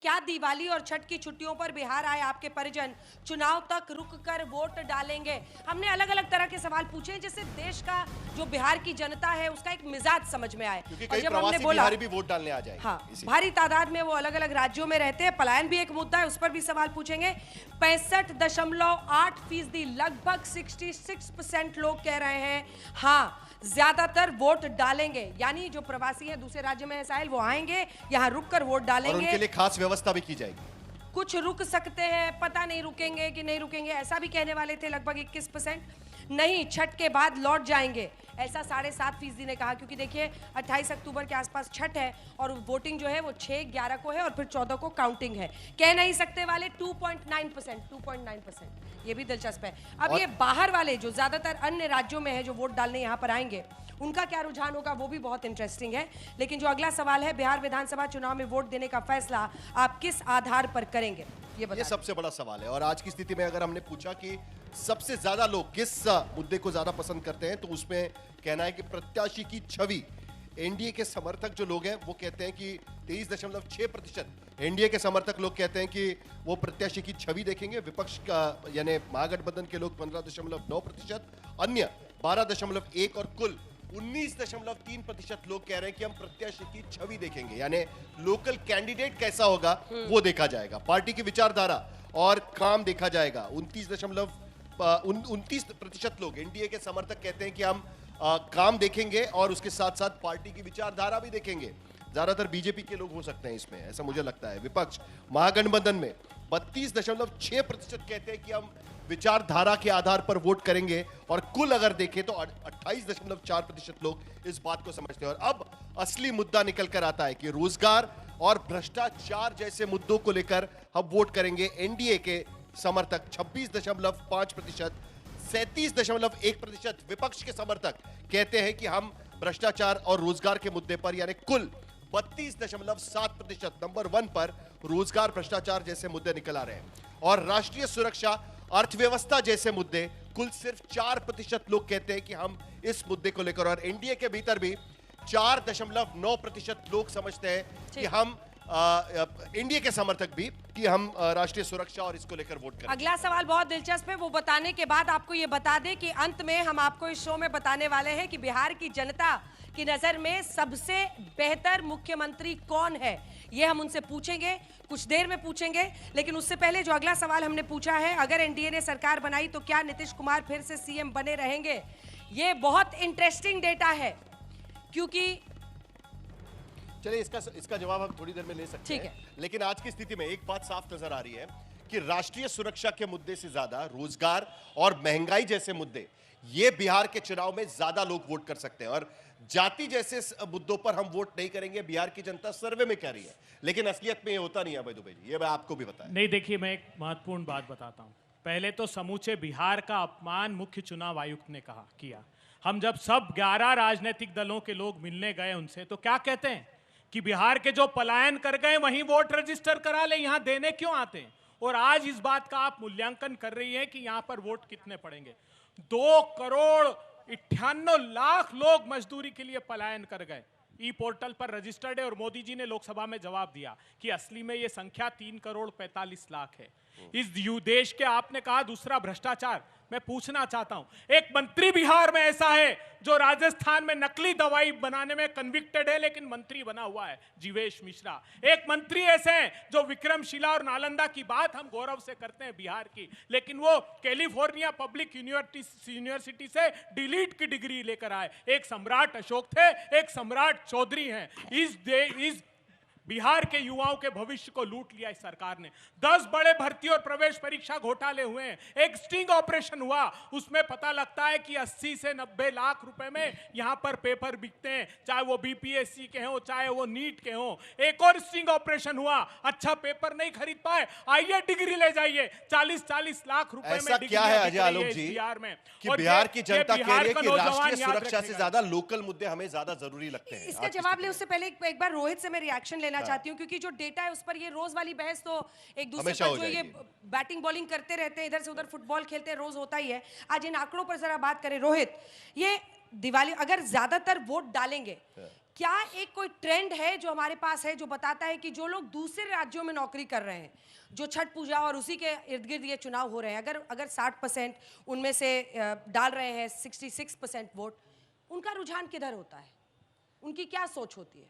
क्या दिवाली और छठ की छुट्टियों पर बिहार आए आपके परिजन चुनाव तक रुक कर वोट डालेंगे? हमने अलग अलग तरह के सवाल पूछे जिससे देश का जो बिहार की जनता है उसका एक मिजाज समझ में आए। क्योंकि और कई जब हमने प्रवासी बोला बिहारी भी वोट डालने आ जाएंगे। हाँ, भारी तादाद में वो अलग अलग राज्यों में रहते हैं, पलायन भी एक मुद्दा है, उस पर भी सवाल पूछेंगे। 65.8% लगभग 66% लोग कह रहे हैं हाँ ज्यादातर वोट डालेंगे, यानी जो प्रवासी हैं दूसरे राज्य में साहिल वो आएंगे यहाँ रुक कर वोट डालेंगे। और उनके लिए खास व्यवस्था भी की जाएगी। कुछ रुक सकते हैं, पता नहीं रुकेंगे कि नहीं रुकेंगे, ऐसा भी कहने वाले थे लगभग 21%। नहीं, छठ के बाद लौट जाएंगे, ऐसा 7.5% ने कहा, क्योंकि देखिए 28 अक्टूबर के आसपास छठ है और वोटिंग जो है वो 6-11 को है और फिर 14 को काउंटिंग है। कह नहीं सकते वाले 2.9%, ये भी दिलचस्प है। अब ये बाहर वाले जो ज्यादातर अन्य राज्यों में है जो वोट डालने यहाँ पर आएंगे, उनका क्या रुझान होगा वो भी बहुत इंटरेस्टिंग है। लेकिन जो अगला सवाल है, बिहार विधानसभा चुनाव में वोट देने का फैसला आप किस आधार पर करेंगे, ये सबसे बड़ा सवाल है। और आज की स्थिति में अगर हमने पूछा कि सबसे ज्यादा लोग किस मुद्दे को ज्यादा पसंद करते हैं, तो उसमें कहना है कि प्रत्याशी की छवि। एनडीए के समर्थक जो लोग हैं वो कहते हैं कि 23.6%। एनडीए के समर्थक लोग कहते हैं कि वो प्रत्याशी की छवि देखेंगे। विपक्ष का यानी महागठबंधन के लोग 15.9%, अन्य 12.1% और कुल 19.3% लोग कह रहे हैं कि हम प्रत्याशी की छवि देखेंगे, यानी लोकल कैंडिडेट कैसा होगा वो देखा जाएगा। पार्टी की विचारधारा और काम देखा जाएगा। 29% लोग एनडीए के समर्थक कहते हैं कि हम काम देखेंगे और उसके साथ साथ पार्टी की विचारधारा भी देखेंगे। ज्यादातर बीजेपी के लोग हो सकते हैं इसमें, ऐसा मुझे लगता है। विपक्ष महागठबंधन में 32.6% कहते हैं कि हम विचारधारा के आधार पर वोट करेंगे और कुल अगर देखें तो 28.4% लोग इस बात को समझते हैं। और अब असली मुद्दा निकल कर आता है कि रोजगार और भ्रष्टाचार जैसे मुद्दों को लेकर हम वोट करेंगे। एनडीए के समर्थक 26.5%, 37.1% विपक्ष के समर्थक कहते हैं कि हम भ्रष्टाचार और रोजगार के मुद्दे पर, यानी कुल 32.7% नंबर 1 पर रोजगार भ्रष्टाचार जैसे मुद्दे निकल आ रहे हैं। और राष्ट्रीय सुरक्षा अर्थव्यवस्था जैसे मुद्दे कुल सिर्फ 4% लोग कहते हैं कि हम इस मुद्दे को लेकर, और एनडीए के भीतर भी 4.9% लोग समझते हैं कि हम एनडीए के समर्थक भी कि हम राष्ट्रीय सुरक्षा और इसको लेकर वोट करें। अगला सवाल बहुत दिलचस्प है, वो बताने के बाद आपको ये बता दें कि अंत में हम आपको इस शो में बताने वाले हैं कि बिहार की जनता की नजर में सबसे बेहतर मुख्यमंत्री कौन है। ये हम उनसे पूछेंगे, कुछ देर में पूछेंगे। लेकिन उससे पहले जो अगला सवाल हमने पूछा है, अगर एनडीए ने सरकार बनाई तो क्या नीतीश कुमार फिर से सीएम बने रहेंगे? ये बहुत इंटरेस्टिंग डेटा है, क्योंकि चलिए इसका जवाब हम थोड़ी देर में ले सकते हैं। लेकिन आज की स्थिति में एक बात साफ नजर आ रही है कि राष्ट्रीय सुरक्षा के मुद्दे से ज्यादा रोजगार और महंगाई जैसे मुद्दे, ये बिहार के चुनाव में ज्यादा लोग वोट कर सकते हैं। और जाति जैसे मुद्दों पर हम वोट नहीं करेंगे, बिहार की जनता सर्वे में कह रही है, लेकिन असलियत में ये होता नहीं है। भाई दुबे जी, ये मैं आपको भी बताया। नहीं, देखिए मैं एक महत्वपूर्ण बात बताता हूं। पहले तो समूचे बिहार का अपमान मुख्य चुनाव आयुक्त ने किया। हम जब सब 11 राजनीतिक दलों के लोग मिलने गए उनसे, तो क्या कहते हैं कि बिहार के जो पलायन कर गए वहीं वोट रजिस्टर करा ले, यहां देने क्यों आते हैं? और आज इस बात का आप मूल्यांकन कर रही हैं कि यहां पर वोट कितने पड़ेंगे। 2,98,00,000 लोग मजदूरी के लिए पलायन कर गए। ई पोर्टल पर रजिस्टर्ड है और मोदी जी ने लोकसभा में जवाब दिया कि असली में यह संख्या 3,45,00,000 है। इस देश के, आपने कहा दूसरा भ्रष्टाचार, मैं पूछना चाहता हूं, एक मंत्री बिहार में ऐसा है जो राजस्थान में नकली दवाई बनाने में कन्विक्टेड है लेकिन मंत्री बना हुआ है, जीवेश मिश्रा। एक मंत्री ऐसे हैं जो विक्रमशिला और नालंदा की बात हम गौरव से करते हैं बिहार की, लेकिन वो कैलिफोर्निया पब्लिक यूनिवर्सिटी से डिलीट की डिग्री लेकर आए। एक सम्राट अशोक थे, एक सम्राट चौधरी हैं। इस बिहार के युवाओं के भविष्य को लूट लिया इस सरकार ने। 10 बड़े भर्ती और प्रवेश परीक्षा घोटाले हुए हैं। एक स्टिंग ऑपरेशन हुआ, उसमें पता लगता है कि 80 से 90 लाख रुपए में यहां पर पेपर बिकते हैं, चाहे वो बीपीएससी के हो चाहे वो नीट के हो। एक और स्टिंग ऑपरेशन हुआ, अच्छा पेपर नहीं खरीद पाए, आइए डिग्री ले जाइए, 40-40 लाख रुपए में डिग्री क्या है अजय आलोक जी बिहार में कि बिहार की जनता कह रही है कि राष्ट्रीय सुरक्षा से ज्यादा लोकल मुद्दे हमें ज्यादा जरूरी लगते हैं। इसका जवाब ले उससे पहले एक बार रोहित से मैं रिएक्शन लेना चाहती हूँ, क्योंकि जो डेटा है उस पर ये रोज वाली बहस तो एक दूसरे पर जो ये बैटिंग बॉलिंग करते रहते हैं, इधर से उधर फुटबॉल खेलते हैं, रोज होता ही है। आज इन आंकड़ों पर जरा बात करें रोहित। ये दिवाली अगर ज्यादातर वोट डालेंगे, क्या एक कोई ट्रेंड है जो हमारे पास है जो बताता है कि जो लोग दूसरे राज्यों में नौकरी कर रहे हैं, जो छठ पूजा और उसी के इर्द गिर्द ये चुनाव हो रहे हैं, अगर 60% उनमें से डाल रहे हैं 66% वोट, उनका रुझान किधर होता है, उनकी क्या सोच होती है?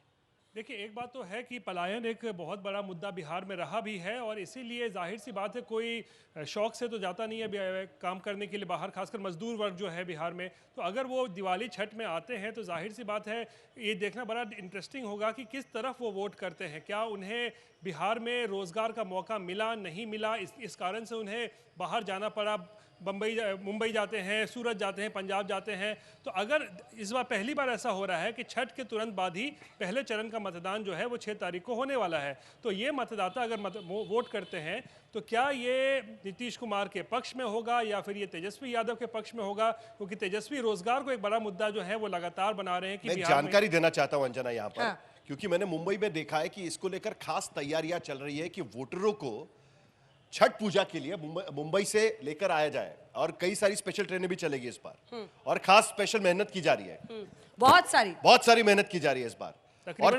देखिए, एक बात तो है कि पलायन एक बहुत बड़ा मुद्दा बिहार में रहा भी है, और इसीलिए जाहिर सी बात है कोई शौक से तो जाता नहीं है काम करने के लिए बाहर, खासकर मजदूर वर्ग जो है बिहार में। तो अगर वो दिवाली छठ में आते हैं तो जाहिर सी बात है ये देखना बड़ा इंटरेस्टिंग होगा कि किस तरफ वो वोट करते हैं। क्या उन्हें बिहार में रोज़गार का मौका मिला, नहीं मिला, इस कारण से उन्हें बाहर जाना पड़ा, मुंबई जाते हैं, सूरत जाते हैं, पंजाब जाते हैं। तो अगर इस बार पहली बार ऐसा हो रहा है कि छठ के तुरंत बाद ही पहले चरण का मतदान जो है वो 6 तारीख को होने वाला है, तो ये मतदाता अगर वोट करते हैं तो क्या ये नीतीश कुमार के पक्ष में होगा या फिर ये तेजस्वी यादव के पक्ष में होगा? क्योंकि तेजस्वी रोजगार को एक बड़ा मुद्दा जो है वो लगातार बना रहे हैं कि मैं जानकारी देना चाहता हूं अंजना यहाँ पर, क्योंकि मैंने मुंबई में देखा है कि इसको लेकर खास तैयारियां चल रही है कि वोटरों को छठ पूजा के लिए मुंबई से लेकर आया जाए, और कई सारी स्पेशल ट्रेनें भी चलेगी इस बार, और खास स्पेशल मेहनत की जा रही है, बहुत सारी मेहनत की जा रही है इस बार, और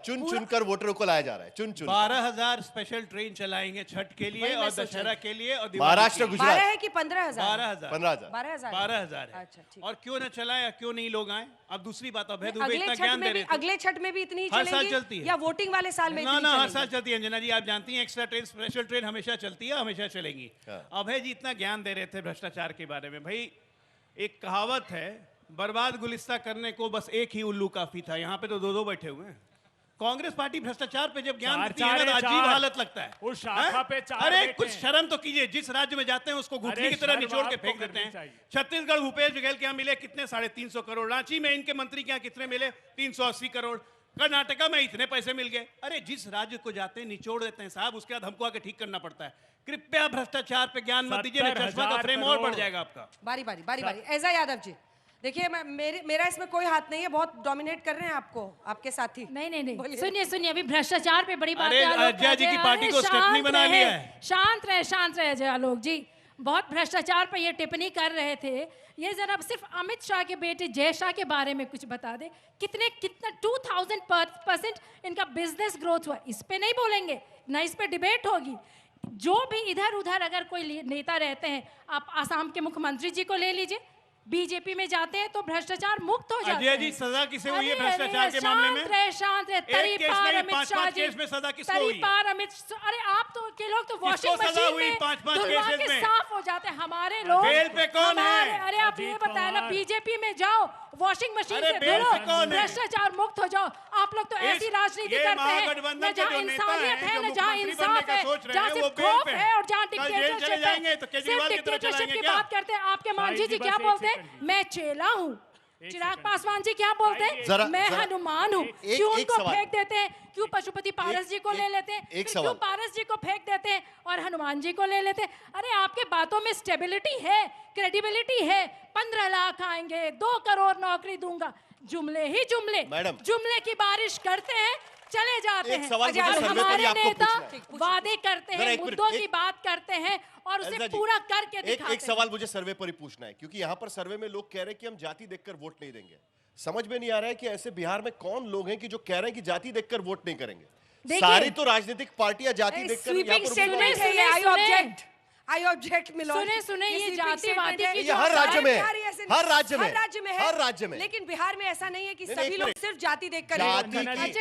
चुन चुनकर वोटरों को लाया जा रहा है, चुन 12,000 स्पेशल ट्रेन चलाएंगे छठ के लिए और दशहरा के लिए, और महाराष्ट्र, गुजरात 12 है कि 15,000? 12,000 है। अच्छा, ठीक। और क्यों ना चलाए, क्यों नहीं लोग आए? अब दूसरी बात, अभय दुबे अगले इतना छठ ज्ञान में दे भी रहे थे, अगले छठ में भी इतनी ही हर साल चलेंगी चलती है, या वोटिंग वाले साल में इतनी ना हर चलेंगी? साल चलती है अंजना जी, आप जानती हैं एक्स्ट्रा ट्रेन, स्पेशल ट्रेन हमेशा चलती है, हमेशा चलेंगी। अभय जी इतना ज्ञान दे रहे थे भ्रष्टाचार के बारे में। भाई एक कहावत है, बर्बाद गुलिस्ता करने को बस एक ही उल्लू काफी था। यहाँ पे तो दो बैठे हुए हैं। कांग्रेस पार्टी भ्रष्टाचार पे जब ज्ञान देती है ना, अजीब हालत लगता है। उस शाखा पे 4 अरे बैठे कुछ हैं। शर्म तो कीजिए, जिस राज्य में जाते हैं उसको घुटनी की तरह शर्म निचोड़ के आपको फेंक देते करनी हैं। चाहिए। छत्तीसगढ़ भूपेश बघेल के यहाँ मिले कितने, 350 करोड़। रांची में इनके मंत्री के यहाँ कितने मिले, 380 करोड़। कर्नाटका में इतने पैसे मिल गए। अरे जिस राज्य को जाते हैं निचोड़ देते हैं साहब, उसके बाद हमको आके ठीक करना पड़ता है। कृपया भ्रष्टाचार पे ज्ञान मत दीजिए, चश्मा का फ्रेम और बढ़ जाएगा आपका। बारी ऐसा यादव जी, देखिए मेरा इसमें कोई हाथ नहीं है, बहुत डोमिनेट कर रहे हैं आपको आपके साथी। नहीं, सुनिए, अभी भ्रष्टाचार पे बड़ी बात है। अजय जी की पार्टी को स्टेपनी बना लिया है। शांत रहे जय आलोक जी, बहुत भ्रष्टाचार पे ये टिप्पणी कर रहे थे। ये जरा सिर्फ अमित शाह के बेटे जय शाह के बारे में कुछ बता दे, कितना 2000% इनका बिजनेस ग्रोथ हुआ, इस पे नहीं बोलेंगे ना, इस पे डिबेट होगी। जो भी इधर उधर अगर कोई नेता रहते हैं, आप आसाम के मुख्यमंत्री जी को ले लीजिए, बीजेपी में जाते हैं तो भ्रष्टाचार मुक्त हो जाते हैं। अजय जी सजा किसे हुई है भ्रष्टाचार के मामले में? शांत रहे। तरीपार अमित शाह जी, तरीपार अमित, अरे आप तो के लोग तो वॉशिंग मशीन में धुलवा के साफ हो जाते हैं। हमारे लोग बेल पे कौन है? अरे आप ये बताए ना, बीजेपी में जाओ, वॉशिंग मशीन से धुलो, भ्रष्टाचार मुक्त हो जाओ। आप लोग तो ऐसी राजनीति करते हैं न जहाँ इंसानियत है, न जहाँ इंसाफ है, जहाँ सिर्फ खौफ है और जहाँ डिक्टेटरशिप है, सिर्फ डिक्टेटरशिप की बात करते हैं। आपके मांझी जी क्या बोलते हैं, मैं चेला हूँ। चिराग पासवान जी क्या बोलते हैं, मैं हनुमान हूँ। क्यों उनको फेंक देते हैं? क्यों पशुपति पारस जी को ले लेते हैं? क्यों पारस जी को फेंक देते हैं और हनुमान जी को ले लेते हैं? अरे आपके बातों में स्टेबिलिटी है, क्रेडिबिलिटी है। 15 लाख आएंगे, 2 करोड़ नौकरी दूंगा, जुमले ही जुमले, जुमले की बारिश करते हैं, चले जाते हैं। और हमारे नेता वादे करते हैं, मुद्दों की बात करते हैं और उसे पूरा करके दिखाते हैं। एक सवाल मुझे सर्वे पर ही पूछना है, क्योंकि यहाँ पर सर्वे में लोग कह रहे हैं कि हम जाति देखकर वोट नहीं देंगे। समझ में नहीं आ रहा है कि ऐसे बिहार में कौन लोग हैं कि जो कह रहे हैं कि जाति देखकर वोट नहीं करेंगे। सारी तो राजनीतिक पार्टियां जाति देखकर यहाँ पर आई ऑब्जेक्ट सुने ये जातिवादी की ये हर राज्य में हर राज्य में, लेकिन बिहार में ऐसा नहीं है कि सभी लोग सिर्फ जाति देखकर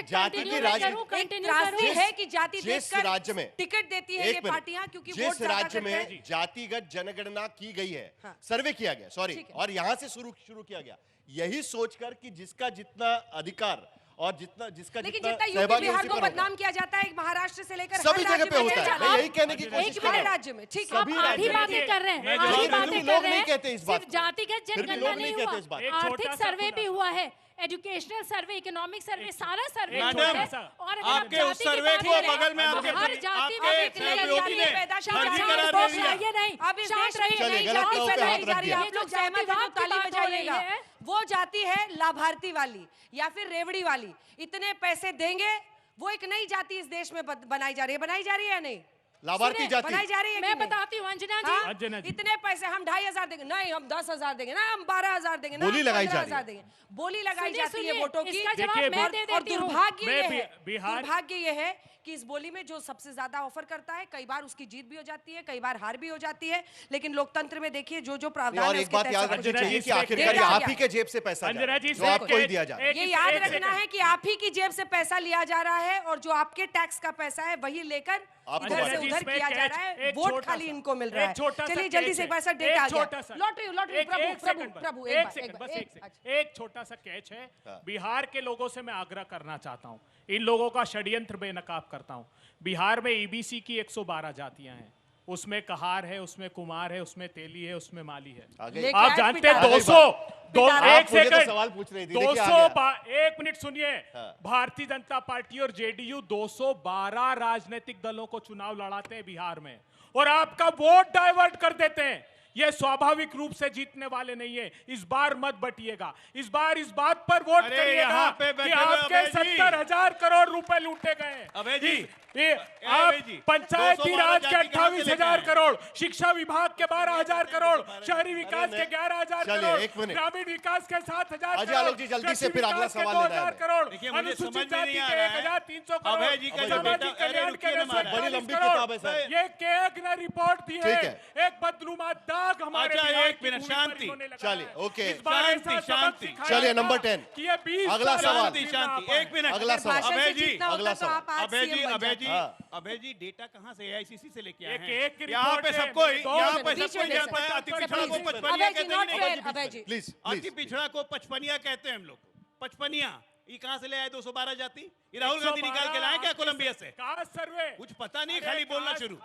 जाति की राजनीति है कि जाति जिस राज्य में टिकट देती है ये पार्टियां, क्योंकि जिस राज्य में जातिगत जनगणना की गई है, सर्वे किया गया, सॉरी, और यहां से शुरू किया गया, यही सोचकर कि जिसका जितना अधिकार और जितना यूपी बिहार को बदनाम किया जाता है, महाराष्ट्र से लेकर सभी जगह पे होता है। मैं यही कहने की कोशिश कर रहा हूं, राज्य में ठीक है, आप आधी बातें कर रहे हैं, आधी बातें कर रहे हैं। सिर्फ जातिगत जनगणना नहीं हुआ, आर्थिक सर्वे भी हुआ है, एजुकेशनल सर्वे, इकोनॉमिक सर्वे, सारा सर्वे मैडम, और आपके उस सर्वे को बगल में आपके हर जाति में वो जाति है लाभार्थी वाली या फिर रेवड़ी वाली। इतने पैसे देंगे, वो एक नई जाति इस देश में बनाई जा रही है या नहीं? लाभार्थी सुनिए, जाति बनाई जा रही है कि मैं नहीं? बताती हूँ अंजना जी। हाँ? अंजना जी। इतने पैसे हम 2,500 देंगे, नहीं हम 10,000 देंगे ना, हम 12,000 देंगे ना, बोली हम लगाई जा रही 15,000 है। देंगे। बोली लगाई सुनिए, जाती है सुनिए, वोटों की। इसका जवाब देखिए, मैं और दे और देती हूँ। दुर्भाग्य मैं ये है, बिहार- दुर्भाग्य ये है कि इस बोली में जो सबसे ज्यादा ऑफर करता है, कई बार उसकी जीत भी हो जाती है, कई बार हार भी हो जाती है, लेकिन लोकतंत्र में देखिए जो प्रावधान और है एक उसके बात तहत याद सब रखनी कुछ अंजना चाहिए जी, कि आखिरकार देखा आप गया। ही के जेब से पैसा जा अंजना रहा है, जी, जो आपको ही दिया जा रहा है। ये याद रखना है कि आप ही की जेब से पैसा लिया जा रहा है और जो आपके टैक्स का पैसा है वही लेकर आपको इधर से बांटा। उधर इसमें किया जा कैच, रहा है, एक वोट छोटा खाली सा- इनको मिल रहा एक छोटा है। सा चलिए जल्दी कैच से एक बार है। सर डेट आ एक छोटा गया। सा- लॉटरी लॉटरी एक प्रभु सेकंड बस, प्रभु एक बार, सेकंड बस, एक एक बार। सेकंड। एक छोटा सा कैच है। बिहार के लोगों से मैं आग्रह करना चाहता हूं, इन लोगों का षड्यंत्र बेनकाब करता हूं। बिहार में ईबीसी की 112 जातियां हैं, उसमें कहार है, उसमें कुमार है, उसमें तेली है, उसमें माली है। आगे। लेके आप आए जानते हैं पिटारा। 200 पिटारा। आप एक मुझे तो सेकंड सवाल पूछ रही थी, देखिए 200 आ गया। एक मिनट सुनिए। भारतीय जनता पार्टी और जेडीयू 212 राजनीतिक दलों को चुनाव लड़ाते हैं बिहार में, और आपका वोट डाइवर्ट कर देते हैं। ये स्वाभाविक रूप से जीतने वाले नहीं है। इस बार मत बटिएगा, इस बार इस बात पर वोट अरे करिएगा यहाँ पे कि बैठे हुए आपके अभय जी। 70,000 करोड़ रुपए लूटे गए। अभय जी, आप अभय जी, पंचायती 212 राज के जाति कहाँ से 28,000 लेके आए? करोड़, शिक्षा विभाग के 12,000 करोड़, शहरी विकास के 11,000 चलिए, करोड़, एक मिनट। ग्रामीण विकास के 7,000 अजय आलोक जी, जल्दी से फिर अगला सवाल लेना है 2,000 हमें। करोड़, देखिए, मुझे अनुसूचित समझ में जाति नहीं आ के रहा है। 1,300 करोड़, अभय जी का जो सामाजिक बेटा- अरे कल्याण रुकिए के ना महाराज। 40 140 लंबी करोड़। किताब है सर। ये केक ने रिपोर्ट दी है, ठीक है। एक बदनुमा दाग हमारे अच्छा, बिहार एक की मिनट, भूमि पर शांति। इन्होंने लगाया चलिए, है। ओके। इस बार ऐसा शांति, सबक शांति। सिखाया चलिए, जाएगा नंबर 10 कि ये 20 अगला साल सवाल। शांति शांति, एक मिनट। अगला सवाल। भाषण से अभय जी, जीतना होता अगला तो आप आज अभय जी, CM बन अभय जाते। जी, हाँ। अभय जी, डेटा कहाँ से AICC से लेके आए एक- हैं? एक यहाँ पे रिपोर्ट है, सबको मेरे दो यहाँ पे बीच में सबको नहीं जानता है, सर। अति पिछड़ा को अभय पचपनिया जी, कहते not हैं। fair, अभय जी। प्लीज अति प्लीज पिछड़ा को पचपनिया कहते हैं हम लोग। पचपनिया ये कहाँ से ले आए 212 जाति? ये राहुल गांधी निकाल के लाए क्या कोलंबिया से? कास्ट सर्वे कुछ पता नहीं, अरे खाली बोलना कास्ट- शुरू।